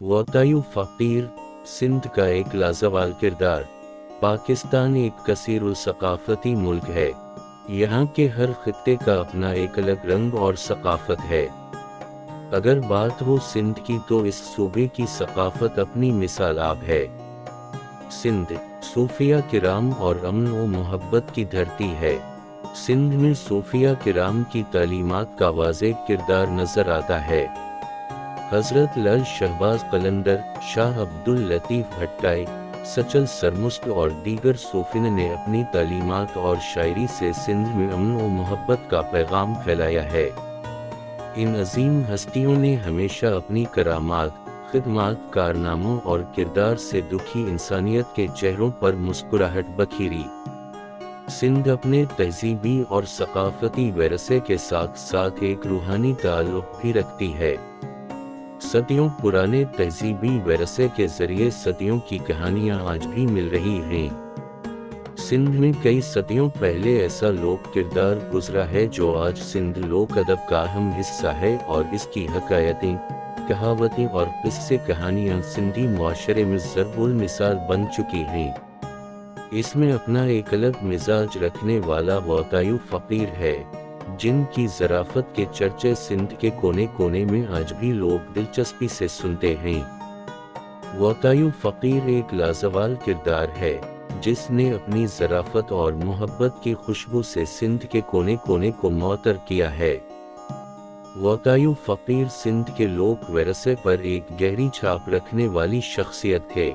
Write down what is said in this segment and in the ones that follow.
वतायु फ़कीर सिंध का एक लाजवाब किरदार। पाकिस्तान एक कसीरुल सकाफती मुल्क है। यहाँ के हर खित्ते का अपना एक अलग रंग और सकाफत है। अगर बात हो सिंध की तो इस सूबे की सकाफत अपनी मिसाल आप है। सिंध सूफिया किराम और अमन व मोहब्बत की धरती है। सिंध में सूफिया किराम की तालीमात का वाज़ेह किरदार नजर आता है। हजरत लाल शहबाज कलंदर, शाह अब्दुल लतीफ़ भट्टाई, सचल सरमुस्त और दीगर सूफिन ने अपनी तालीमात और शायरी से सिंध में अमन व मोहब्बत का पैगाम फैलाया है। इन अजीम हस्तियों ने हमेशा अपनी करामात, खिदमात, कारनामों और किरदार से दुखी इंसानियत के चेहरों पर मुस्कुराहट बखेरी। सिंध अपने तहजीबी और सकाफती विरसे के साथ साथ एक रूहानी ताल्लुक भी रखती है। सदियों पुराने तहजीबी विरसे के जरिए सदियों की कहानियां आज भी मिल रही हैं। सिंध में कई सदियों पहले ऐसा लोक किरदार गुजरा है जो आज सिंध लोक अदब का अहम हिस्सा है और इसकी हकायतें, कहावतें और किस्से कहानियां सिंधी मुआशरे में ज़रबुल मिसाल बन चुकी हैं। इसमें अपना एक अलग मिजाज रखने वाला वतायु फ़कीर है, जिनकी ज़राफ़त के चर्चे सिंध के कोने कोने में आज भी लोग दिलचस्पी से सुनते हैं। वतायु फ़कीर एक लाजवाब किरदार है जिसने अपनी ज़राफ़त और मोहब्बत की खुशबू से सिंध के कोने कोने को मुअत्तर किया है। वतायु फ़कीर सिंध के लोक विरसे पर एक गहरी छाप रखने वाली शख्सियत है।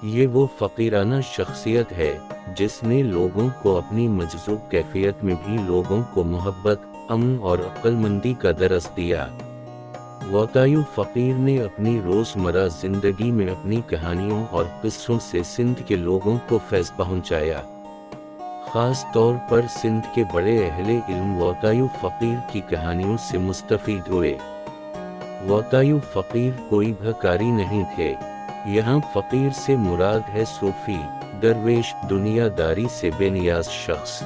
ये वो फ़कीराना शख्सियत है जिसने लोगों को अपनी मजज़ूब कैफियत में भी लोगों को मोहब्बत, अमन और अक्लमंदी का दरस दिया। वतायु फ़कीर ने अपनी रोज़मर्रा ज़िंदगी में अपनी कहानियों और किस्सों से सिंध के लोगों को फैज़ पहुँचाया। ख़ास तौर पर सिंध के बड़े अहले इल्म वतायु फ़कीर की कहानियों से मुस्तफ़ीद हुए। वतायु फ़कीर कोई भिखारी नहीं थे। यहाँ फ़कीर से मुराद है सूफ़ी, दरवेश, दुनियादारी से बेनियाज शख्स।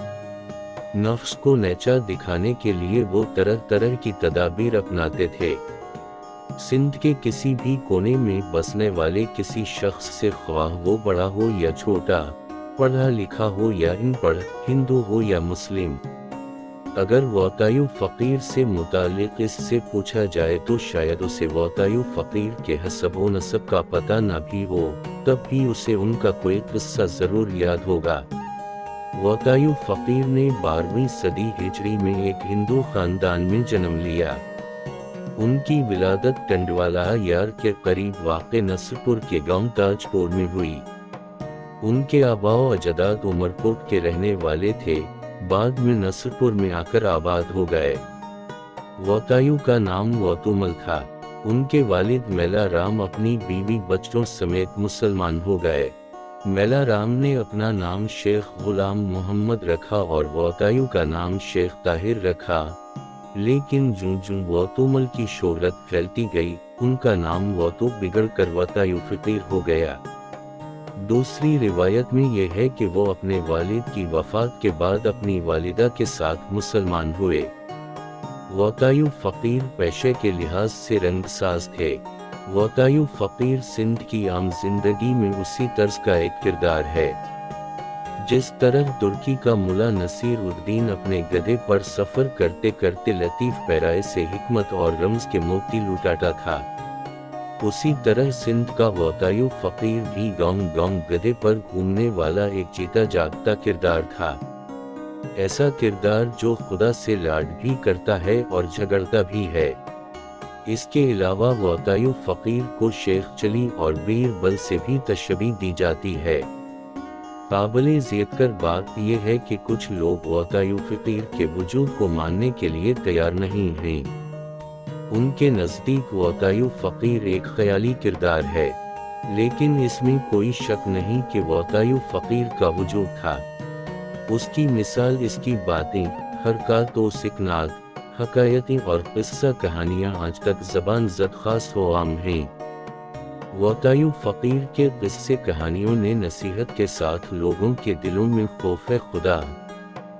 नफ्स को नेचा दिखाने के लिए वो तरह तरह की तदाबीर अपनाते थे। सिंध के किसी भी कोने में बसने वाले किसी शख्स से, ख्वाह वो बड़ा हो या छोटा, पढ़ा लिखा हो या अनपढ़, हिंदू हो या मुस्लिम, अगर वतायु फ़कीर से मुतालिक इससे पूछा जाए तो शायद उसे वतायु फ़कीर के हसब व नसब का पता न भी हो, तब भी उसे उनका कोई किस्सा ज़रूर याद होगा। वतायु फ़कीर ने 12वीं सदी हिजरी में एक हिंदू ख़ानदान में जन्म लिया। उनकी विलादत टंडवाला यार के करीब वाक़े नसरपुर के गांव ताजपुर में हुई। उनके आबा व अजदाद उमरकोट के रहने वाले थे, बाद में नसरपुर में आकर आबाद हो गए। वतायु का नाम वतुमल था। उनके वालिद मेला राम अपनी बीवी बच्चों समेत मुसलमान हो गए। मेला राम ने अपना नाम शेख गुलाम मोहम्मद रखा और वतायु का नाम शेख ताहिर रखा, लेकिन जूं जूं वतुमल की शोहरत फैलती गई, उनका नाम वतु बिगड़कर वतायु फ़कीर हो गया। दूसरी रिवायत में यह है कि वो अपने वालिद की वफ़ात के बाद अपनी वालिदा के साथ मुसलमान हुए। वतायु फ़कीर पेशे के लिहाज से रंगसाज थे। वतायु फ़कीर सिंध की आम जिंदगी में उसी तर्ज का एक किरदार है। जिस तरह तुर्की का मुला नसीर उद्दीन अपने गधे पर सफ़र करते करते लतीफ़ पैराए से हिकमत और रमज़ के मोती लुटाता था, उसी तरह सिंध का वतायु फ़कीर भी गांव गांव गधे पर घूमने वाला एक जीता जागता किरदार था। ऐसा किरदार जो खुदा से लाड भी करता है और झगड़ता भी है। इसके अलावा वतायु फ़कीर को शेख चली और बीरबल से भी तशबीह दी जाती है। काबिल ज़िक्र बात यह है कि कुछ लोग वतायु फ़कीर के वजूद को मानने के लिए तैयार नहीं हैं। उनके नज़दीक वतायु फ़कीर एक ख़याली किरदार है, लेकिन इसमें कोई शक नहीं कि वतायु फ़कीर का वजूद था। उसकी मिसाल इसकी बातें, हरकत व सिकनात, हकायतें और किस्सा कहानियाँ आज तक ज़बान ज़द ख़ास व आम हैं। वतायु फ़कीर के किस्से कहानियों ने नसीहत के साथ लोगों के दिलों में खौफ़ खुदा,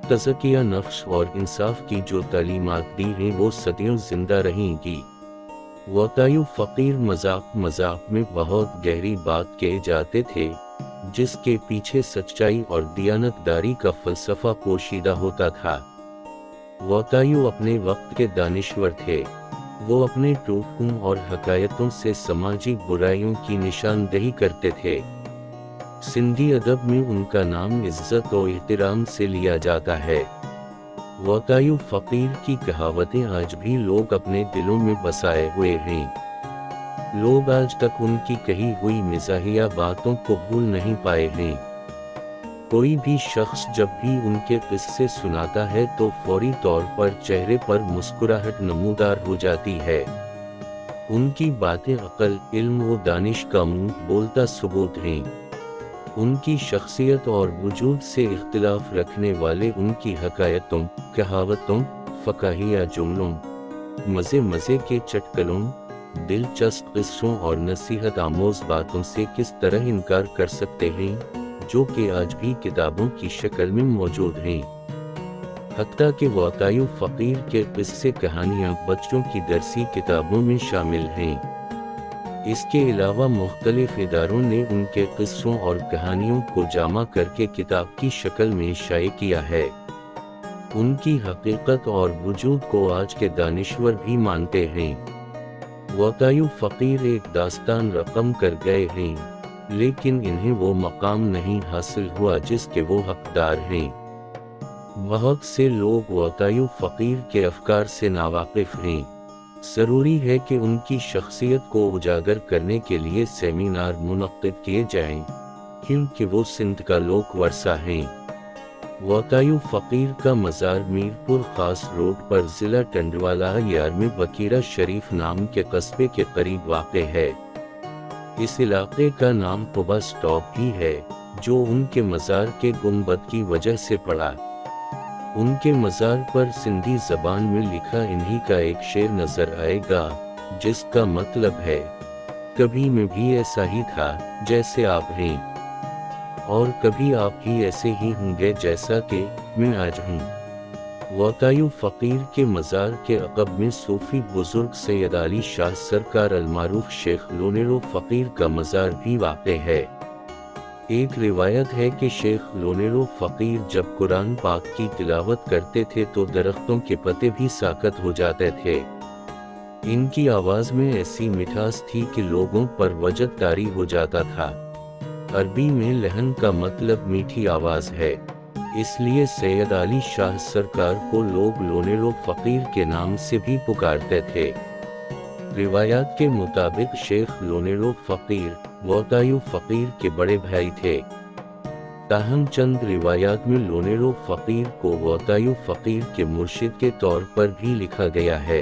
तज़किया नफ्स और इंसाफ की जो तालीमात दी हैं वो सदियों जिंदा रहेंगी। वकायु फ़कीर मजाक मजाक में बहुत गहरी बात कहे जाते थे, जिसके पीछे सच्चाई और दियानतदारी का फ़लसफ़ा पोशीदा होता था। वकायु अपने वक्त के दानिश्वर थे। वो अपने टोटकों और हकायतों से समाजी बुराइयों की निशानदेही करते थे। सिंधी अदब में उनका नाम इज्जत और एहतराम से लिया जाता है। वकायु फ़कीर की कहावतें आज भी लोग अपने दिलों में बसाए हुए हैं। लोग आज तक उनकी कही हुई मिज़ाहिया बातों को भूल नहीं पाए हैं। कोई भी शख्स जब भी उनके किस्से सुनाता है तो फौरी तौर पर चेहरे पर मुस्कुराहट नमूदार हो जाती है। उनकी बातें अक्ल, इल्म व दानिश का मुंह बोलता सबूत हैं। उनकी शख्सियत और वजूद से इख्तिलाफ रखने वाले उनकी हकायतों, कहावतों, फ़काहिया जुमलों, मज़े मज़े के चटकलों, दिलचस्प किस्सों और नसीहत आमोज़ बातों से किस तरह इनकार कर सकते हैं, जो कि आज भी किताबों की शक्ल में मौजूद हैं। हत्ता कि वकायु फ़कीर के किस्से कहानियाँ बच्चों की दरसी किताबों में शामिल हैं। इसके अलावा मुख्तलिफ इदारों ने उनके किस्सों और कहानियों को जमा करके किताब की शक्ल में शाये किया है। उनकी हकीकत और वजूद को आज के दानिश्वर भी मानते हैं। वकायु फ़कीर एक दास्तान रकम कर गए हैं, लेकिन इन्हें वो मकाम नहीं हासिल हुआ जिसके वो हकदार हैं। बहुत से लोग वकायु फ़कीर के अफकार से नावाकिफ़ हैं। ज़रूरी है कि उनकी शख्सियत को उजागर करने के लिए सेमिनार मुनक्किद किए जाएं, क्योंकि वो सिंध का लोक वर्सा हैं। वकायु फ़कीर का मज़ार मीरपुर खास रोड पर ज़िला टंडवाला यार में बकीरा शरीफ नाम के कस्बे के करीब वाक़ है। इस इलाके का नाम कुबा स्टॉप ही है, जो उनके मज़ार के गुंबद की वजह से पड़ा। उनके मज़ार पर सिंधी ज़बान में लिखा इन्हीं का एक शेर नज़र आएगा, जिसका मतलब है, कभी मैं भी ऐसा ही था जैसे आप हैं, और कभी आप भी ऐसे ही होंगे जैसा कि मैं आज हूँ। वकायु फ़कीर के मज़ार के अक़ब में सूफ़ी बुज़ुर्ग सैयद अली शाह सरकार अलमारूफ शेख लोनेरो फ़कीर का मज़ार भी वाक़ है। एक रिवायत है कि शेख लोनेरो फ़कीर जब कुरान पाक की तिलावत करते थे तो दरख्तों के पत्ते भी साकत हो जाते थे। इनकी आवाज़ में ऐसी मिठास थी कि लोगों पर वजद तारी हो जाता था। अरबी में लहन का मतलब मीठी आवाज़ है, इसलिए सैयद अली शाह सरकार को लोग लोनेरो फ़कीर के नाम से भी पुकारते थे। रिवायात के मुताबिक शेख लोनेरो फ़कीर वकायु फ़कीर के बड़े भाई थे। ताहम चंद रिवायात में लोनेरो फ़कीर को वकायु फ़कीर के मुर्शिद के तौर पर भी लिखा गया है।